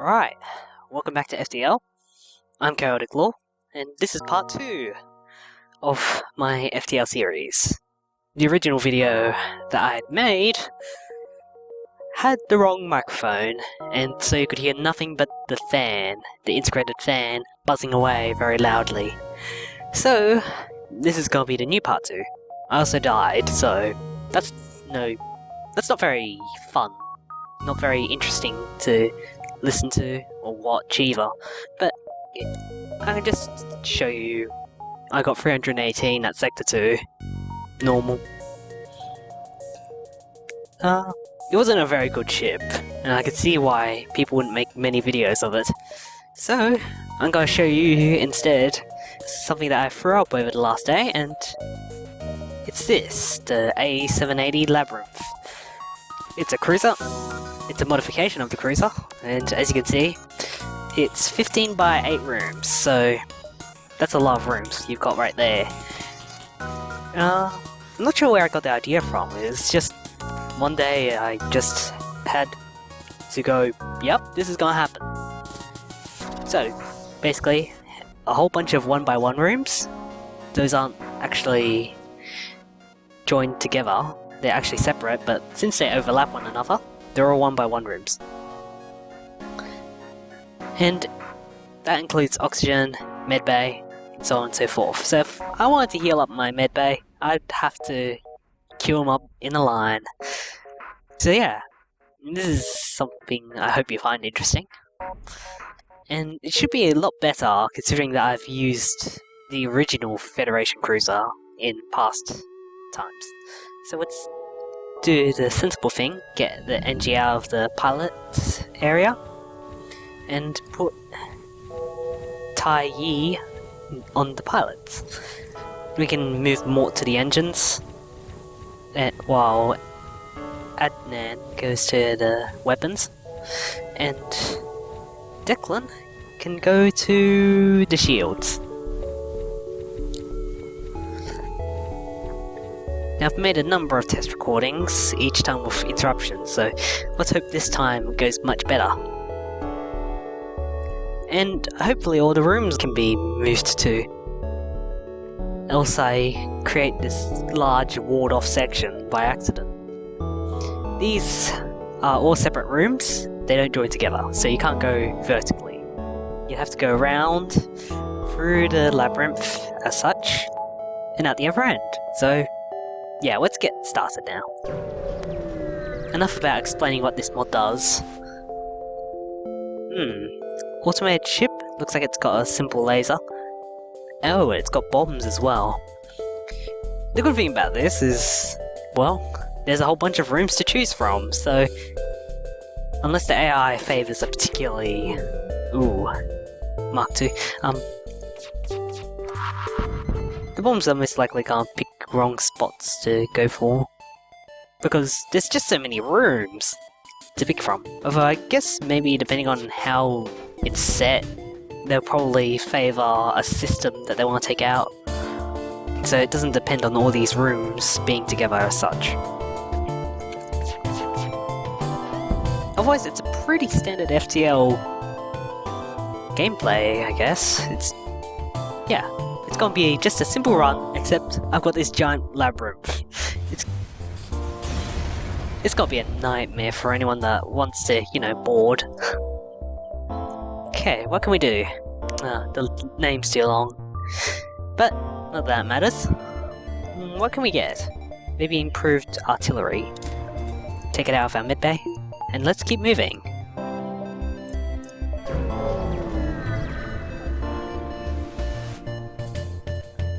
Right, welcome back to FTL. I'm Chaotic Law, and this is part 2 of my FTL series. The original video that I had made had the wrong microphone, and so you could hear nothing but the fan, the integrated fan, buzzing away very loudly. So, this is gonna be the new part 2. I also died, so that's not very fun. Not very interesting to listen to or watch either, but I can just show you. I got 318 at Sector 2. Normal. It wasn't a very good ship, and I could see why people wouldn't make many videos of it. So, I'm going to show you instead something that I threw up over the last day, and it's this, the A780 Labyrinth. It's a cruiser. It's a modification of the cruiser, and as you can see, it's 15 by 8 rooms, so that's a lot of rooms you've got right there. I'm not sure where I got the idea from. It's just one day I just had to go, yep, this is gonna happen. So, basically, a whole bunch of 1 by 1 rooms. Those aren't actually joined together, they're actually separate, but since they overlap one another, they're all 1 by 1 rooms. And that includes oxygen, medbay, and so on and so forth. So if I wanted to heal up my medbay, I'd have to queue them up in a line. So yeah, this is something I hope you find interesting. And it should be a lot better considering that I've used the original Federation cruiser in past times. So let's do the sensible thing, get the NG out of the pilot area, and put Tai Yi on the pilots. We can move Mort to the engines, while Adnan goes to the weapons, and Declan can go to the shields. Now, I've made a number of test recordings, each time with interruptions, so let's hope this time goes much better. And hopefully all the rooms can be moved to. Else I create this large walled-off section by accident. These are all separate rooms, they don't join together, so you can't go vertically. You have to go around through the labyrinth as such, and out the other end. So yeah, let's get started now. Enough about explaining what this mod does. Automated ship, looks like it's got a simple laser. Oh, it's got bombs as well. The good thing about this is, well, there's a whole bunch of rooms to choose from, so unless the AI favours a particularly... Mark II. The bombs are most likely can't pick wrong spots to go for, because there's just so many rooms to pick from. Although I guess maybe depending on how it's set, they'll probably favour a system that they want to take out, so it doesn't depend on all these rooms being together as such. Otherwise, it's a pretty standard FTL gameplay, I guess. It's gonna be just a simple run, except I've got this giant labyrinth. It's gonna be a nightmare for anyone that wants to, board. Okay, what can we do? The name's too long. But, not that matters. What can we get? Maybe improved artillery. Take it out of our medbay, and let's keep moving.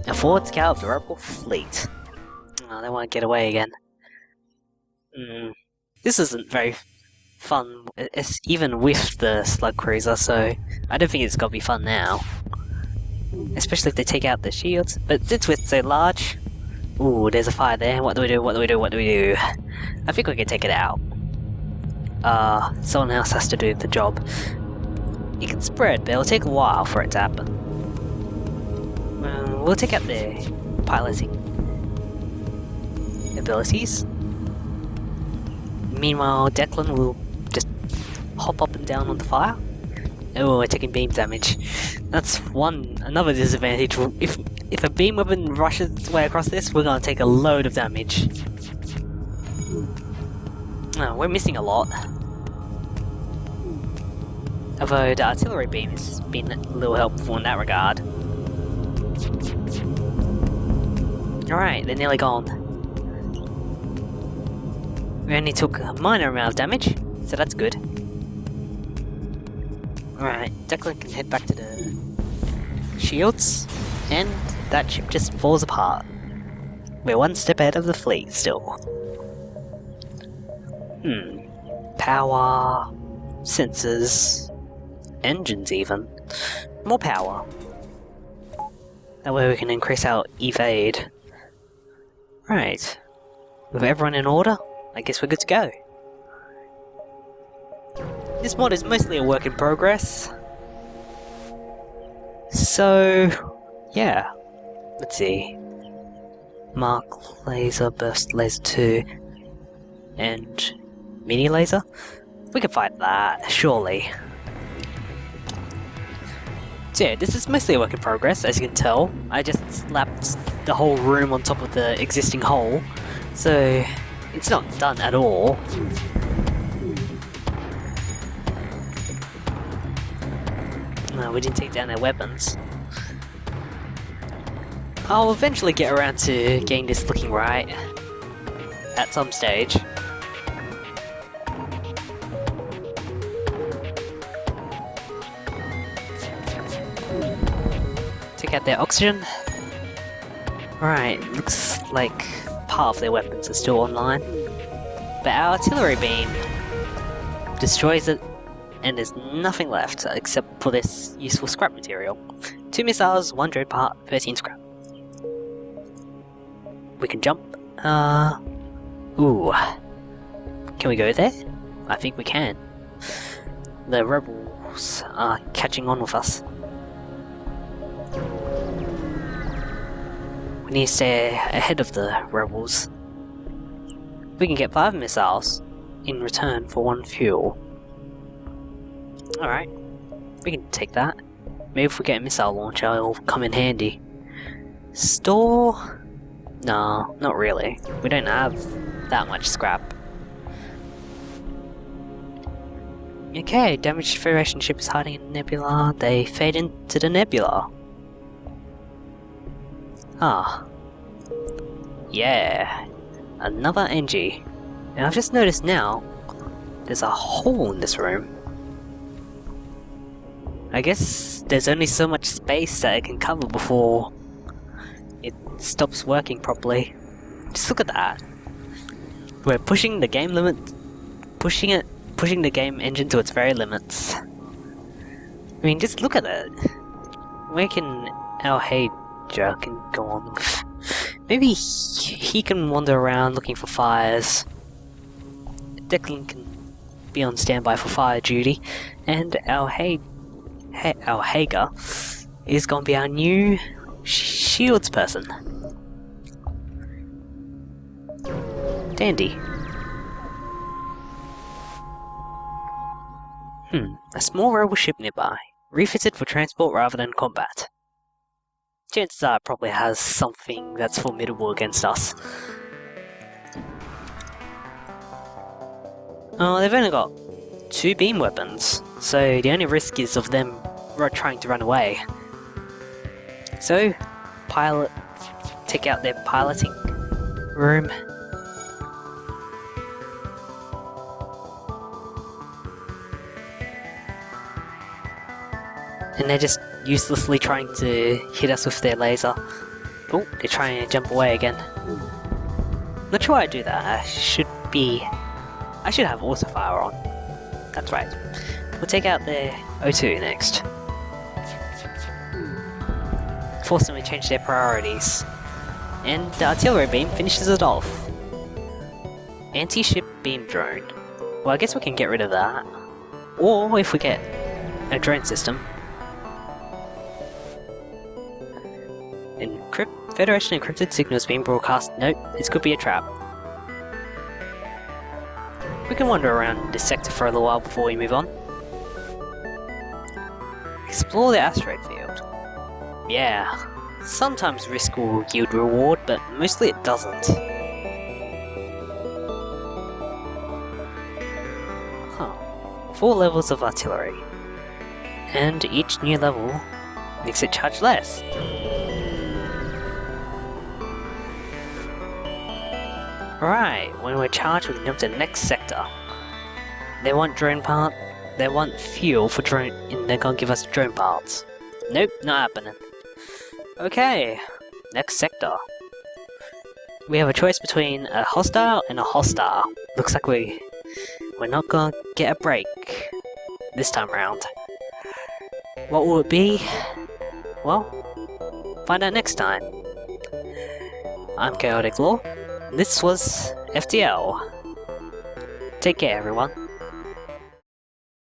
A forward scout of the rebel fleet. Oh, they want to get away again. This isn't very fun, even with the slug cruiser, so I don't think it's gonna be fun now. Especially if they take out the shields. But since we're so large... Ooh, there's a fire there. What do we do? What do we do? What do we do? I think we can take it out. Someone else has to do the job. You can spread, but it'll take a while for it to happen. We'll take out the piloting abilities. Meanwhile, Declan will just hop up and down on the fire. Oh, we're taking beam damage. That's another disadvantage. If a beam weapon rushes its way across this, we're gonna take a load of damage. Oh, we're missing a lot. Although the artillery beam has been a little helpful in that regard. Alright, they're nearly gone. We only took a minor amount of damage, so that's good. Alright, Declan can head back to the shields, and that ship just falls apart. We're one step ahead of the fleet still. Power, sensors, engines even. More power. That way we can increase our evade. Right. With everyone in order, I guess we're good to go. This mod is mostly a work in progress. So, yeah. Let's see. Mark laser, burst laser 2, and mini laser? We can fight that, surely. So yeah, this is mostly a work in progress, as you can tell. I just slapped the whole room on top of the existing hull, so it's not done at all. No, we didn't take down their weapons. I'll eventually get around to getting this looking right. At some stage. Take out their oxygen. Right, looks like part of their weapons are still online. But our artillery beam destroys it, and there's nothing left except for this useful scrap material. 2 missiles, 1 drone part, 13 scrap. We can jump. Ooh. Can we go there? I think we can. The rebels are catching on with us. We need to stay ahead of the rebels. We can get 5 missiles in return for 1 fuel. Alright, we can take that. Maybe if we get a missile launcher, it'll come in handy. Store? No, not really. We don't have that much scrap. Okay, damaged Federation ship is hiding in the nebula. They fade into the nebula. Ah. Yeah. Another NG. And I've just noticed now, there's a hole in this room. I guess there's only so much space that it can cover before it stops working properly. Just look at that. We're pushing the game limit, pushing the game engine to its very limits. I mean, just look at it. Where can our Hager can go on? Maybe he can wander around looking for fires. Declan can be on standby for fire duty, and our Hager is gonna be our new shields person. Dandy. A small rebel ship nearby, refitted for transport rather than combat. Chances are it probably has something that's formidable against us. Oh, they've only got 2 beam weapons, so the only risk is of them trying to run away. So, take out their piloting room. And they're just uselessly trying to hit us with their laser. Oh, they're trying to jump away again. Not sure why I do that. I should have auto fire on. That's right. We'll take out their O2 next. Force them to change their priorities. And the artillery beam finishes it off. Anti-ship beam drone. Well, I guess we can get rid of that. Or if we get a drone system. Federation encrypted signals being broadcast. Nope, this could be a trap. We can wander around this sector for a little while before we move on. Explore the asteroid field. Yeah, sometimes risk will yield reward, but mostly it doesn't. Huh. 4 levels of artillery. And each new level makes it charge less. Right, when we're charged we can jump to the next sector. They want drone part. They want fuel for drone, and they're gonna give us drone parts. Nope, not happening. Okay, next sector. We have a choice between a hostile and a hostile. Looks like we're not gonna get a break this time round. What will it be? Well, find out next time. I'm Chaotic Law. This was FTL. Take care, everyone.